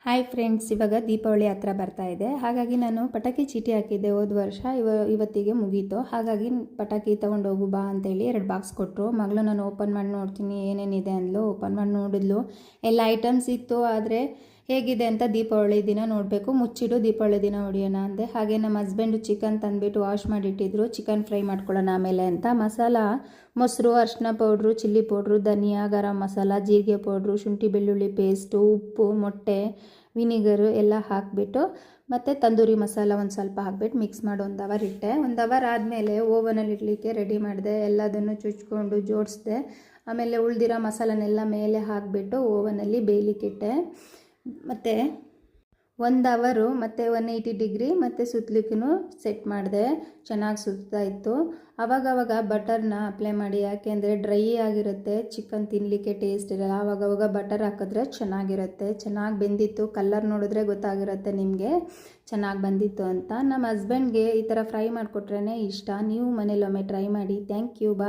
Hi friends, ಇವಾಗ ದೀಪಾವಳಿ ಹತ್ರ ಬರ್ತಾ ಇದೆ. ಹಾಗಾಗಿ ನಾನು ಪಟಾಕಿ ಚೀಟಿ ಹಾಕಿದ್ದೆ ಹೋದ ವರ್ಷ. ಇವತ್ತಿಗೆ ಮುಗೀತು. ಹಾಗಾಗಿ ಪಟಾಕಿ ತೊಗೊಂಡೋಗು ಬಾ ಅಂತೇಳಿ 2 ಬಾಕ್ಸ್ ಕೊಟ್ಟರು. ಮಗಳು ನಾನು ಓಪನ್ ಮಾಡಿ ನೋಡ್ತೀನಿ ಏನೇನಿದೆ ಅಂದ್ಲು. ಓಪನ್ ಮಾಡಿ ನೋಡಿದ್ಲು, ಎಲ್ಲ ಐಟಮ್ಸ್ ಇತ್ತು. ಆದರೆ ಹೇಗಿದೆ ಅಂತ ದೀಪಾವಳಿ ದಿನ ನೋಡಬೇಕು, ಮುಚ್ಚಿಡು ದೀಪಾವಳಿ ದಿನ ಹೊಡಿಯೋಣ ಅಂದೆ. ಹಾಗೆ ನಮ್ಮ ಹಸ್ಬೆಂಡು ಚಿಕನ್ ತಂದುಬಿಟ್ಟು ವಾಶ್ ಮಾಡಿಟ್ಟಿದ್ರು. ಚಿಕನ್ ಫ್ರೈ ಮಾಡ್ಕೊಳ್ಳೋಣ ಆಮೇಲೆ ಅಂತ. ಮಸಾಲ ಮೊಸರು, ಅರಿಶಿನ ಪೌಡ್ರು, ಚಿಲ್ಲಿ ಪೌಡ್ರು, ಧನಿಯಾ, ಗರಂ ಮಸಾಲ, ಜೀರಿಗೆ ಪೌಡ್ರು, ಶುಂಠಿ ಬೆಳ್ಳುಳ್ಳಿ ಪೇಸ್ಟು, ಉಪ್ಪು, ಮೊಟ್ಟೆ, ವಿನಿಗರು ಎಲ್ಲ ಹಾಕಿಬಿಟ್ಟು ಮತ್ತು ತಂದೂರಿ ಮಸಾಲ ಒಂದು ಸ್ವಲ್ಪ ಹಾಕ್ಬಿಟ್ಟು ಮಿಕ್ಸ್ ಮಾಡಿ 1 ಅವರ್ ಇಟ್ಟೆ. 1 ಅವರ್ ಆದಮೇಲೆ ಓವನಲ್ಲಿ ಇಡಲಿಕ್ಕೆ ರೆಡಿ ಮಾಡಿದೆ. ಎಲ್ಲದನ್ನು ಚುಚ್ಕೊಂಡು ಜೋಡಿಸಿದೆ. ಆಮೇಲೆ ಉಳಿದಿರೋ ಮಸಾಲನೆಲ್ಲ ಮೇಲೆ ಹಾಕಿಬಿಟ್ಟು ಓವನಲ್ಲಿ ಬೇಯಲಿಕ್ಕಿಟ್ಟೆ. ಮತ್ತು 1 ಅವರು ಮತ್ತು 180 ಡಿಗ್ರಿ ಮತ್ತು ಸುತ್ತಲಿಕ್ಕೂ ಸೆಟ್ ಮಾಡಿದೆ. ಚೆನ್ನಾಗಿ ಸುತ್ತಾ ಇತ್ತು. ಆವಾಗವಾಗ ಬಟರ್ನ ಅಪ್ಲೈ ಮಾಡಿ, ಯಾಕೆಂದರೆ ಡ್ರೈ ಆಗಿರುತ್ತೆ, ಚಿಕನ್ ತಿನ್ನಲಿಕ್ಕೆ ಟೇಸ್ಟ್ ಇರಲ್ಲ. ಆವಾಗವಾಗ ಬಟರ್ ಹಾಕಿದ್ರೆ ಚೆನ್ನಾಗಿರುತ್ತೆ. ಚೆನ್ನಾಗಿ ಬೆಂದಿತ್ತು. ಕಲರ್ ನೋಡಿದ್ರೆ ಗೊತ್ತಾಗಿರುತ್ತೆ ನಿಮಗೆ ಚೆನ್ನಾಗಿ ಬಂದಿತ್ತು ಅಂತ. ನಮ್ಮ ಹಸ್ಬೆಂಡ್ಗೆ ಈ ಥರ ಫ್ರೈ ಮಾಡಿಕೊಟ್ರೇ ಇಷ್ಟ. ನೀವು ಮನೇಲೊಮ್ಮೆ ಟ್ರೈ ಮಾಡಿ. Thank you. ಬಾ.